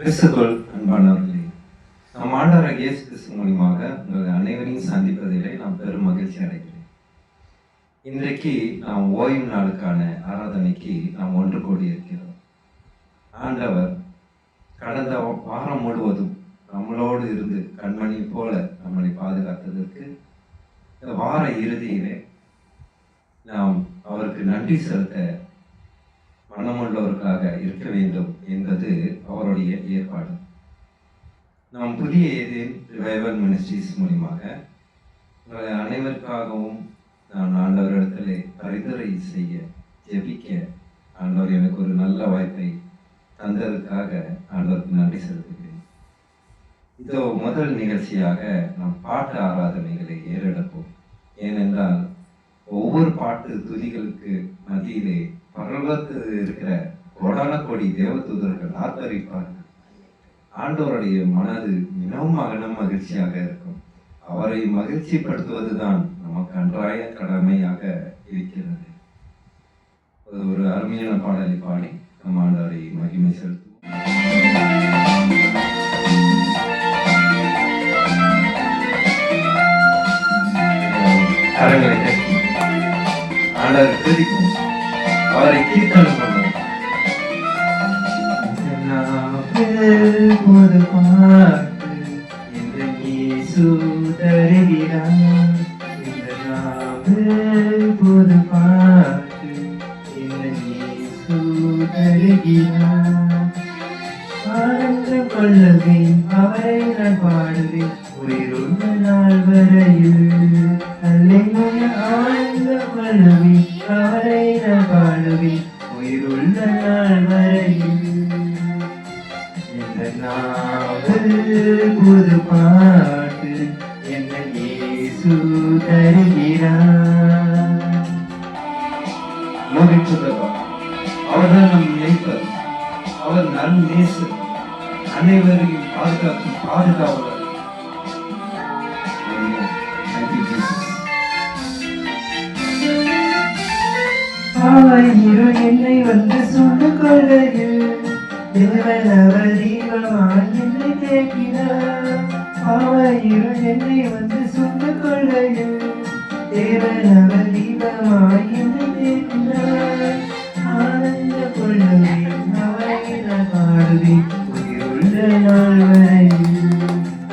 கிறிஸ்துவுக்குள் அன்பானவர்களே, நம் ஆண்டவராகிய இயேசு கிறிஸ்து மூலமாக உங்கள் அனைவரையும் சந்திப்பதிலே நாம் பெரும் மகிழ்ச்சி அடைகிறேன். இன்றைக்கு நாம் ஓய்வு நாளுக்கான ஆராதனைக்கு நாம் ஒன்று கூடி இருக்கிறோம். ஆண்டவர் கடந்த வாரம் முழுவதும் நம்மளோடு இருந்து கண்மணி போல நம்மளை பாதுகாத்ததற்கு இந்த வார இறுதியிலே நாம் அவருக்கு நன்றி செலுத்த மனமுள்ளவர்களாக இருக்க வேண்டும் என்பது அவருடைய ஏற்பாடு. நாம் புதிய ஏதேன் ரிவைவல் மினிஸ்ட்ரிஸ் மூலியமாக உங்களை அனைவருக்காகவும் நான் ஆண்டவரிடத்திலே பரிந்துரை செய்ய ஜெபிக்க ஆண்டவர் எனக்கு ஒரு நல்ல வாய்ப்பை தந்ததுக்காக ஆண்டவருக்கு நன்றி செலுத்துகிறேன். இதோ முதல் நிகழ்ச்சியாக நாம் பாட்டு ஆராதனைகளை ஏறெடுப்போம். ஏனென்றால் ஒவ்வொரு பாட்டு துதிகளுக்கு மத்தியிலே பரலோகத்தில் இருக்கிற கோடான கோடி தேவதூதர்கள் ஆர்ப்பரிப்பார்கள். ஆண்டவருடைய மனது மிகவும் மகிழ்ச்சியாக இருக்கும். அவரை மகிழ்ச்சிப்படுத்துவதுதான் நமக்கு அன்றாய கடமையாக இருக்கிறது. ஒரு அருமையான பாடலை பாடி நம் ஆண்டவரை மகிமை செலுத்துவோம். கரங்களை தட்டி ஆண்டவரை துதிப்போம், அவரை கீர்த்தனம் பண்ணுவோம். ஒரு பாட்டு இந்த இயேசு தருகிறார், இந்த நாவல் ஒரு பாட்டு இந்த இயேசு தருகிறார். ஆனந்த கொள்ளுவேன் அவரை நான் பாடுவேன் உயிருள்ள நாள் வரையில். அல்லேலூயா ஆனந்த கொள்ளுவேன் அவரை நான் பாடுவேன் உயிருள்ள நாள் வரையில். புது பாட்டு என்ன இயேசு தருகிறார். அவர்தான் நம் மேய்ப்பர், அவர் நல் நேசர், அனைவரையும் பாதுகாக்கும் பாதுகாவலர். என்னை வந்து சொன்ன கொள்ளையில் தேவன் அவர் தீபமாய் என்னை தேக்கினார். பாவையிரு என்னை வந்து சொன்ன கொள்ளையில் தேவன் அவர் தீபமாய் என்னை தேக்கினார். ஆனந்த கொள்ளுவேன் அவரை நான் பாடுவேன் உயிருள்ள நாள் வரையில்.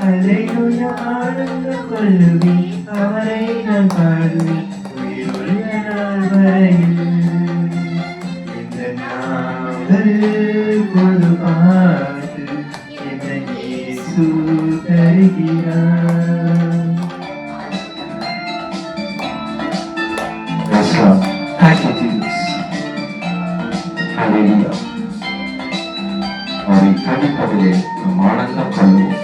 அல்லேலூயா ஆனந்த கொள்ளுவேன் அவரை நான் பாடுவேன் உயிருள்ள நாள் வரையில். ஒரு பாட்டு என்ன இயேசு தருகிறார். அவரை கணிப்பதிலே நம் ஆனந்தம் கொள்வோம்.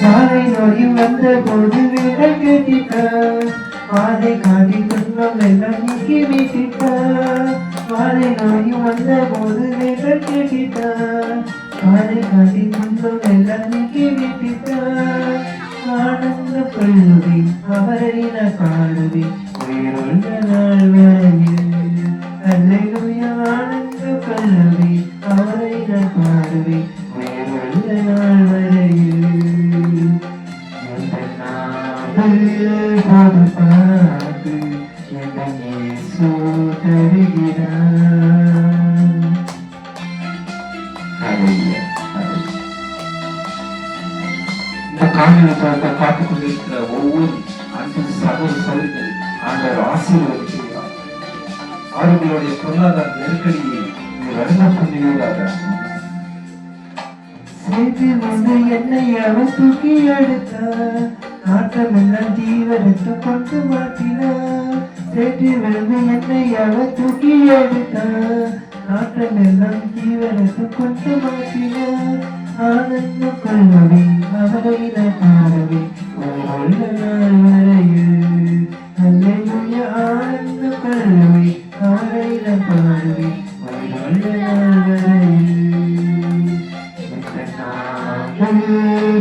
சாலை நோய் வந்த போது விரல் கேட்டிட்டார், பாதை காட்டி துன்பம் எல்லாம் நீக்கி வீட்டிட்டார். பாதை நோய் வந்த போது விரல் கேட்டிட்டார், பாதை காட்டி துன்பம் எல்லாம் நீக்கி வீட்டிட்டார். ஆனந்த கொள்ளுவேன் அவரை நான் பாடுவேன் உயிருள்ள நாள் வரையில். அல்லேலூயா ஆனந்த கொள்ளுவேன் அவரை நான் பாடுவேன் உயிருள்ள நாள் வரையில். ஒரு பாட்டு என்ன இயேசு தருகிறார். இந்த காணொலிக்காக காத்துக் கொண்டிருக்கிற ஒவ்வொரு அன்பு சகோதர சகோதரிகள் ஆண்டவர் ஆசீர்வதிக்கிறார். அவர்களுடைய பொருளாதார நெருக்கடியை வழங்க பண்ணுவதாக. சேற்றில் வந்து என்னை அவர் தூக்கி எடுத்தார், நாட்டம் எல்லாம் ஜீவனத்து கொண்டு மாற்றினார். சேற்றில் வந்து என்னை அவர் தூக்கி எடுத்தார், நாட்டம் எல்லாம் ஜீவனத்து கொண்டு மாற்றினார். ஆனந்த கொள்ளுவேன் அவரை நான் பாடுவேன் உயிருள்ள நாள் வரையில். அல்லேலூயா ஆனந்த கொள்ளுவேன் அவரை நான் பாடுவேன் உயிருள்ள நாள் வரையில்.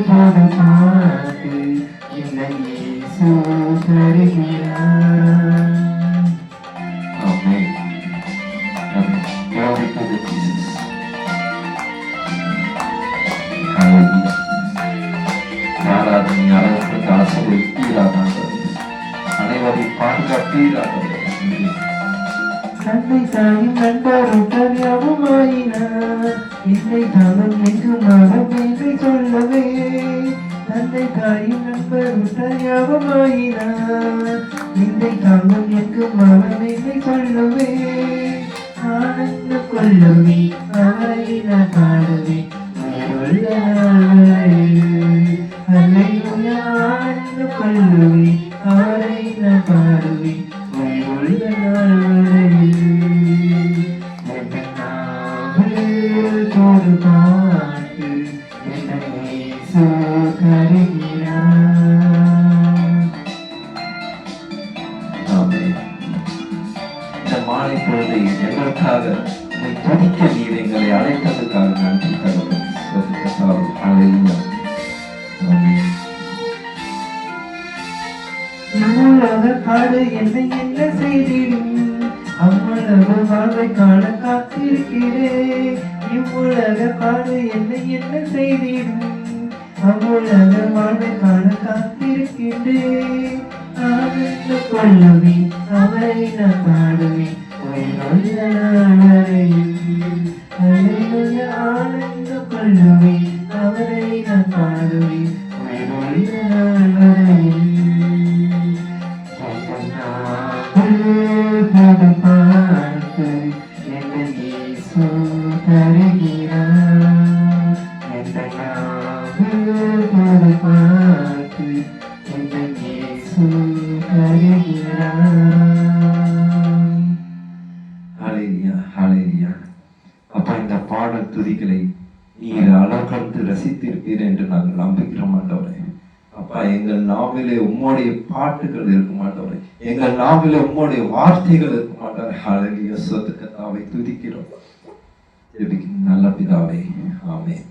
பாட்டு என்ன இயேசு தருகிறார். ஆமென். தந்தை தாயும் நண்பருடன் யாவுமாயினார் என்னை தானும் எங்குமாக மேன்மை சொல்லவே தந்தை தாயும் நண்பருடன் யாவுமாயினார் என்னை தானும் எங்குமாக மேன்மை சொல்லவே ஆனந்த கொள்ளுவே அவரை நான் பாடுவே அல்லேலூயா ஆனந்த கொள்ளுவே அவரை நான் பாடுவே உள்ள ஒரு பாட்டு என்னை கருகிறார். இந்த மாலை பொழுதை எங்களுக்காக உம்மை துதிக்க நீர் எங்களை அழைத்ததற்காக நன்றி தகவல். இவ்வுலக காடு என்னை என்ன செய்திடும் அவ்வளவு வாழ்வை காண காத்திருக்கிறேன். இவ்வுலக காடு என்னை என்ன செய்திடும் அவ்வுலக வாழ்வை காண காத்திருக்கின்றேன். ஆனந்த கொள்ளுவே அவரை நான் பாடுவேன் ஆனந்த கொள்ளுவே அவரை நான் பாடுவேன் பார்த்து என்னை இயேசு தருகிறார். பார்த்து என்னை இயேசு தருகிறார். ஹல்லேலூயா, ஹல்லேலூயா. அப்பா, இந்த பாடல் துதிகளை நீர் அளக்கந்து ரசித்திருப்பீர் என்று நாங்கள் நம்புகிறோம் ஆண்டவரே. அப்பா, எங்கள் நாவிலே உம்முடைய பாட்டுகள் இருக்க மாட்டவரே, எங்கள் நாவிலே உம்முடைய வார்த்தைகள் இருக்க மாட்டவரே. ஹல்லேலூயா, சொத்துக்கத்தாவை துதிக்கிறோம். நல்ல பிதாவே, ஆமென்.